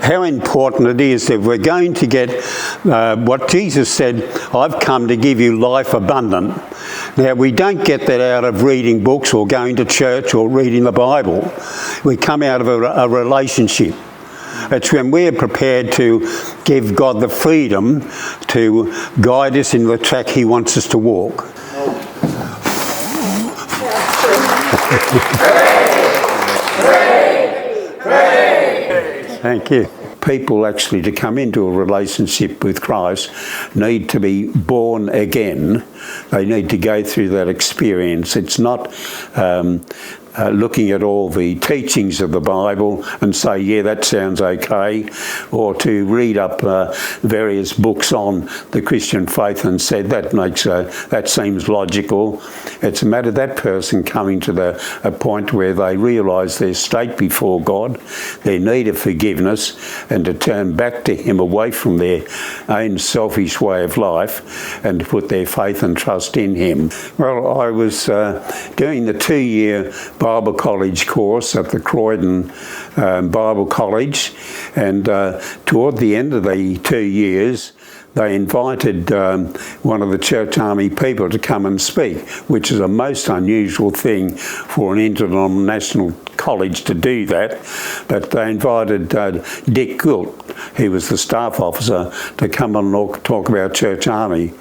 how important it is that we're going to get what Jesus said, I've come to give you life abundant. Now, we don't get that out of reading books or going to church or reading the Bible. We come out of a relationship. It's when we're prepared to give God the freedom to guide us in the track he wants us to walk. Thank you. People actually, to come into a relationship with Christ, need to be born again. They need to go through that experience. It's not looking at all the teachings of the Bible and say, yeah, that sounds okay, or to read up various books on the Christian faith and said that seems logical. It's a matter of that person coming to a point where they realise their state before God, their need of forgiveness, and to turn back to him away from their own selfish way of life and to put their faith and trust in him. Well, I was doing the 2-year Bible college course at the Croydon Bible College, and toward the end of the 2 years they invited one of the Church Army people to come and speak, which is a most unusual thing for an interdenominational college to do that. But they invited Dick Gould, he was the staff officer, to come and talk about Church Army.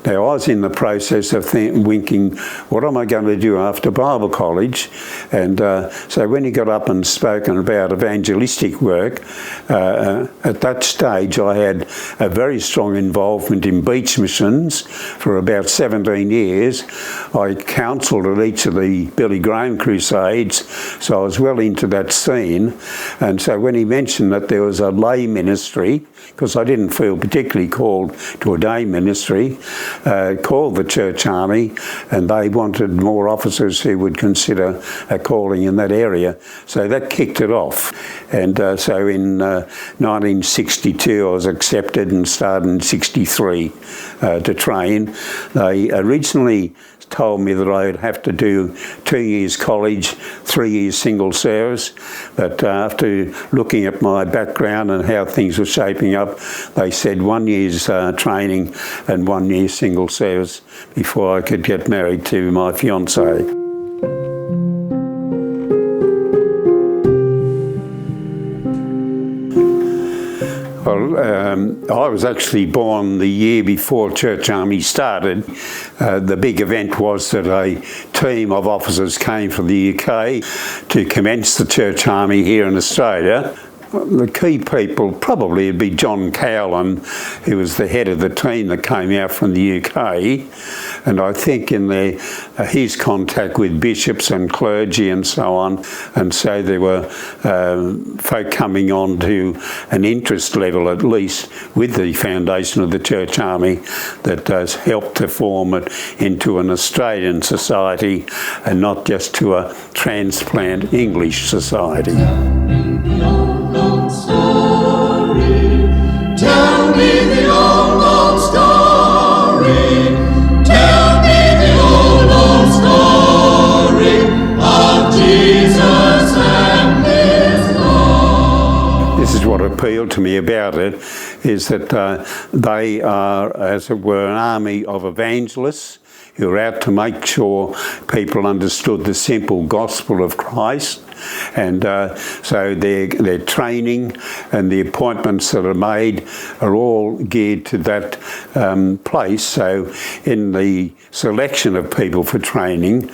Now, I was in the process of thinking, what am I going to do after Bible college? And so when he got up and spoken about evangelistic work, at that stage I had a very strong involvement in beach missions for about 17 years. I counselled at each of the Billy Graham crusades, so I was well into that scene. And so when he mentioned that there was a lay ministry, because I didn't feel particularly called to a day ministry, called the Church Army, and they wanted more officers who would consider a calling in that area. So that kicked it off. And so in 1962 I was accepted and started in 63 to train. They originally told me that I would have to do 2 years college, 3 years single service, but after looking at my background and how things were shaping up, they said 1 year's training and 1 year single service before I could get married to my fiancée. Well, I was actually born the year before Church Army started. The big event was that a team of officers came from the UK to commence the Church Army here in Australia. The key people probably would be John Cowlin, who was the head of the team that came out from the UK. And I think in his contact with bishops and clergy and so on, and so there were folk coming on to an interest level at least with the foundation of the Church Army that has helped to form it into an Australian society and not just to a transplant English society. Tell me the old story. Tell me the old story of Jesus and his love. This is what appealed to me about it, is that they are, as it were, an army of evangelists who are out to make sure people understood the simple gospel of Christ. And so their training and the appointments that are made are all geared to that place. So in the selection of people for training,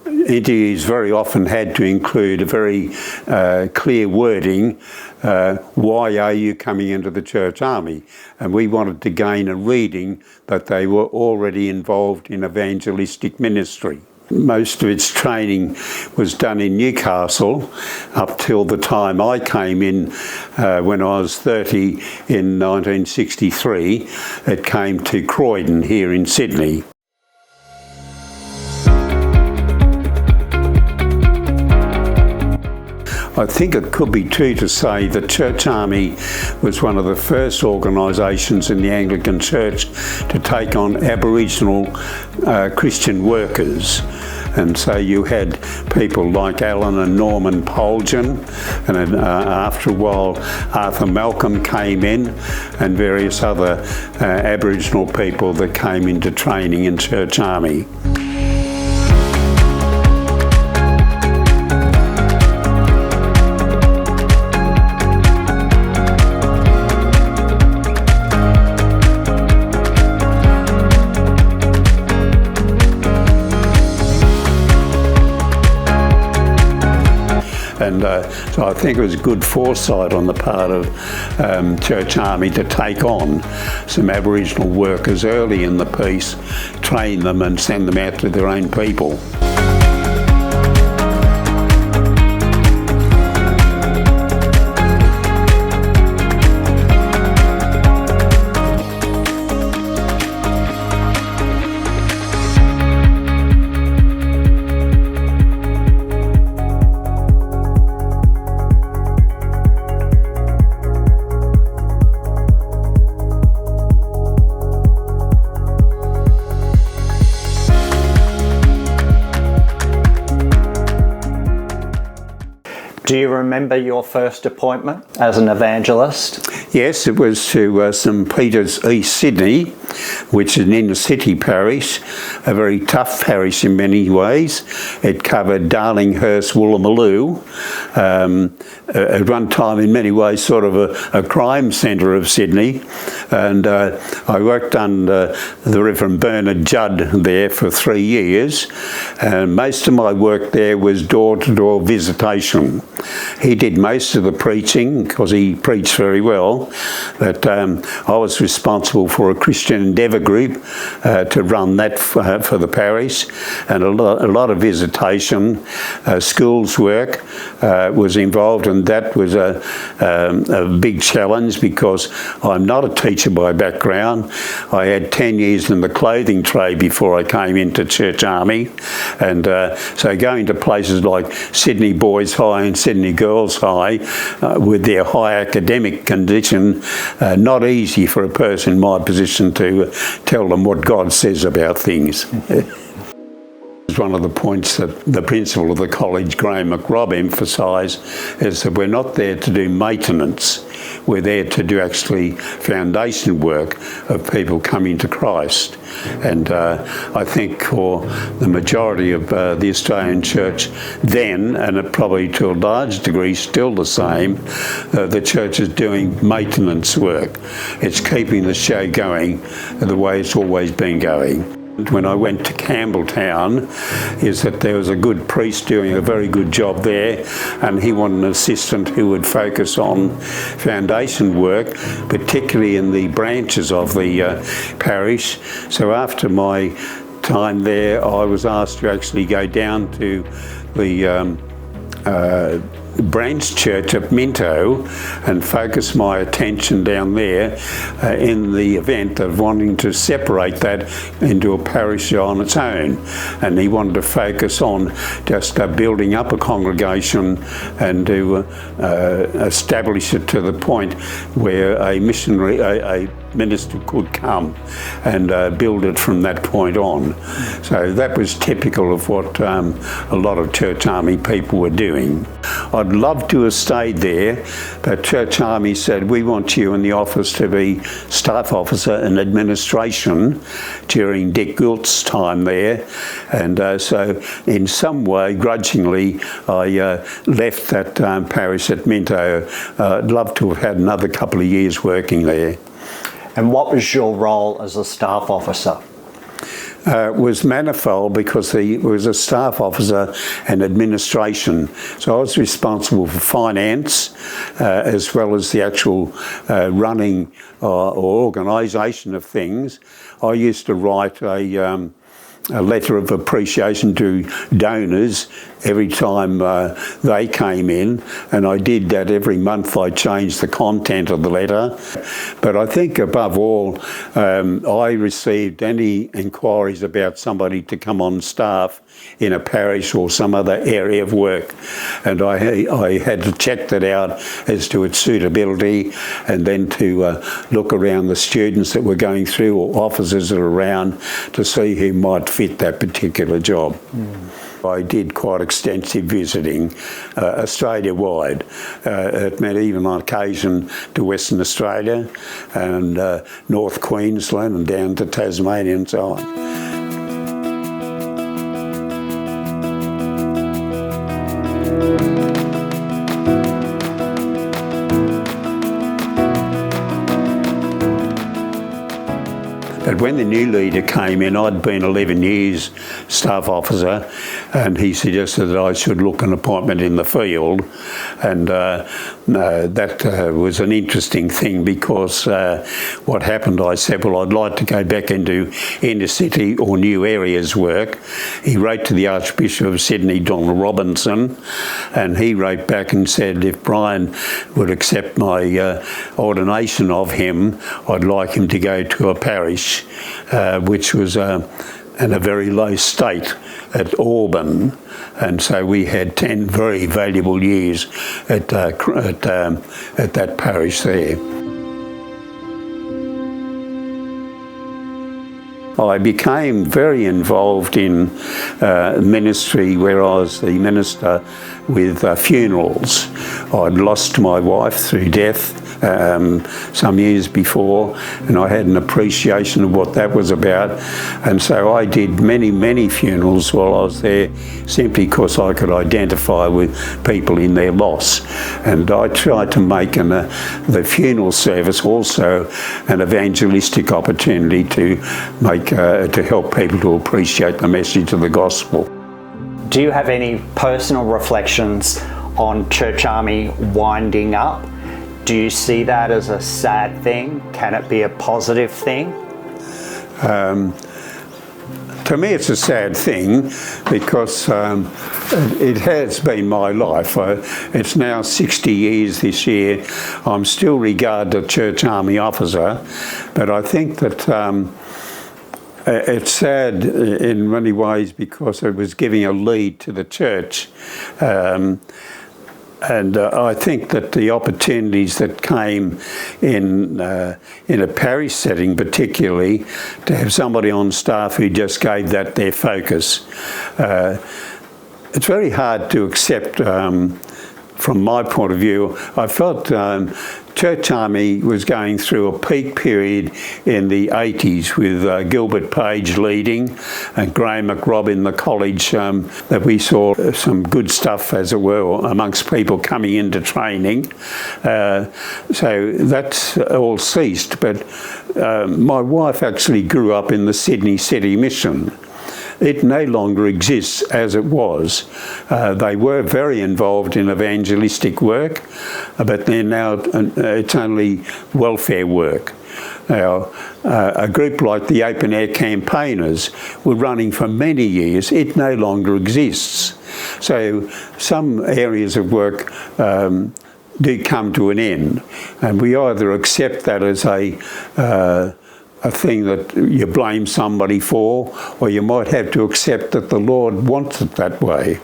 interviews very often had to include a very clear wording, why are you coming into the Church Army? And we wanted to gain a reading that they were already involved in evangelistic ministry. Most of its training was done in Newcastle up till the time I came in when I was 30 in 1963. It came to Croydon here in Sydney. I think it could be true to say the Church Army was one of the first organisations in the Anglican Church to take on Aboriginal Christian workers. And so you had people like Alan and Norman Polgen, and then, after a while Arthur Malcolm came in, and various other Aboriginal people that came into training in Church Army. And so I think it was good foresight on the part of Church Army to take on some Aboriginal workers early in the piece, train them and send them out to their own people. Do you remember your first appointment as an evangelist? Yes, it was to St Peter's, East Sydney, which is an inner city parish, a very tough parish in many ways. It covered Darlinghurst, Woolloomooloo, at one time in many ways sort of a crime centre of Sydney. And I worked under the Reverend Bernard Judd there for 3 years, and most of my work there was door-to-door visitation. He did most of the preaching because he preached very well, but I was responsible for a Christian Endeavour group to run that for the parish, and a lot of visitation. Schools work was involved, and that was a big challenge because I'm not a teacher by background. I had 10 years in the clothing trade before I came into Church Army, and so going to places like Sydney Boys High and Sydney Girls High with their high academic condition, not easy for a person in my position to tell them what God says about things. One of the points that the principal of the college, Graham McRobb, emphasised is that we're not there to do maintenance. We're there to do actually foundation work of people coming to Christ. And I think for the majority of the Australian Church then, and it probably to a large degree still the same, the church is doing maintenance work. It's keeping the show going the way it's always been going. When I went to Campbelltown, is that there was a good priest doing a very good job there, and he wanted an assistant who would focus on foundation work, particularly in the branches of the parish. So after my time there, I was asked to actually go down to the branch church at Minto and focus my attention down there in the event of wanting to separate that into a parish on its own. And he wanted to focus on just building up a congregation and to establish it to the point where a missionary, a minister could come and build it from that point on. So that was typical of what a lot of Church Army people were doing. I'd love to have stayed there, but Church Army said, we want you in the office to be staff officer in administration during Dick Gilt's time there. And so in some way, grudgingly, I left that parish at Minto. I'd love to have had another couple of years working there. And what was your role as a staff officer? Was manifold because he was a staff officer and administration. So I was responsible for finance as well as the actual running or organisation of things. I used to write a letter of appreciation to donors every time they came in, and I did that every month. I changed the content of the letter. But I think above all, I received any inquiries about somebody to come on staff in a parish or some other area of work, and I had to check that out as to its suitability, and then to look around the students that were going through or officers that are around to see who might fit that particular job. I did quite extensive visiting Australia-wide. It meant even on occasion to Western Australia and North Queensland and down to Tasmania and so on. But when the new leader came in, I'd been 11 years staff officer, and he suggested that I should look an appointment in the field, and that was an interesting thing, because what happened, I said, well, I'd like to go back into inner city or new areas work. He wrote to the Archbishop of Sydney, Donald Robinson, and he wrote back and said if Brian would accept my ordination of him, I'd like him to go to a parish which was in a very low state at Auburn, and so we had 10 very valuable years at that parish there. I became very involved in ministry, where I was the minister with funerals. I'd lost my wife through death some years before, and I had an appreciation of what that was about, and so I did many funerals while I was there, simply because I could identify with people in their loss. And I tried to make the funeral service also an evangelistic opportunity to help people to appreciate the message of the gospel. Do you have any personal reflections on Church Army winding up? Do you see that as a sad thing? Can it be a positive thing? To me, it's a sad thing, because it has been my life. It's now 60 years this year. I'm still regarded a Church Army officer, but I think that it's sad in many ways, because it was giving a lead to the church. And I think that the opportunities that came in a parish setting, particularly, to have somebody on staff who just gave that their focus, it's very hard to accept. From my point of view, I felt Church Army was going through a peak period in the 80s with Gilbert Page leading and Graham McRobb in the college, that we saw some good stuff, as it were, amongst people coming into training. So that's all ceased, but my wife actually grew up in the Sydney City Mission. It no longer exists as it was. They were very involved in evangelistic work, but they're now, it's only welfare work. Now, a group like the Open Air Campaigners were running for many years. It no longer exists. So some areas of work do come to an end, and we either accept that as a thing that you blame somebody for, or you might have to accept that the Lord wants it that way.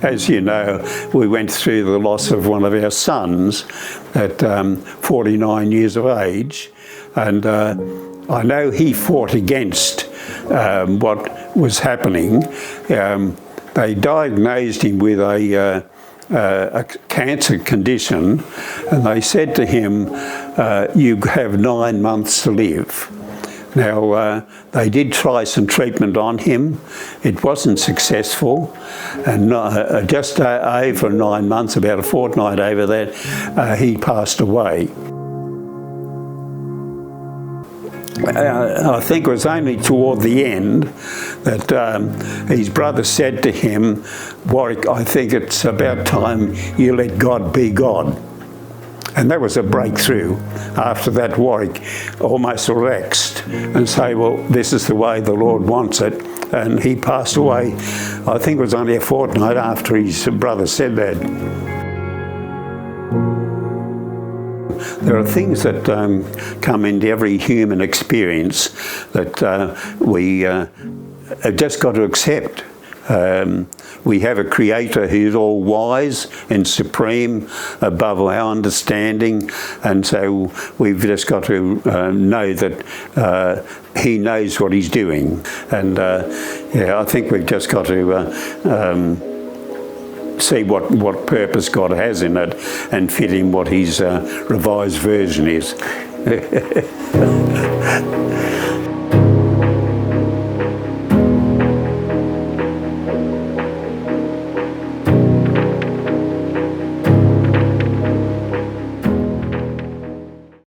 As you know, we went through the loss of one of our sons at 49 years of age, and I know he fought against what was happening. They diagnosed him with a cancer condition, and they said to him, you have 9 months to live. Now, they did try some treatment on him. It wasn't successful, and just over 9 months, about a fortnight over that, he passed away. I think it was only toward the end that his brother said to him, Warwick, I think it's about time you let God be God. And that was a breakthrough. After that, Warwick almost relaxed and say, well, this is the way the Lord wants it. And he passed away, I think it was only a fortnight after his brother said that. There are things that come into every human experience that we have just got to accept. We have a creator who's all wise and supreme above our understanding, and so we've just got to know that he knows what he's doing. And yeah, I think we've just got to see what purpose God has in it and fit in what his revised version is.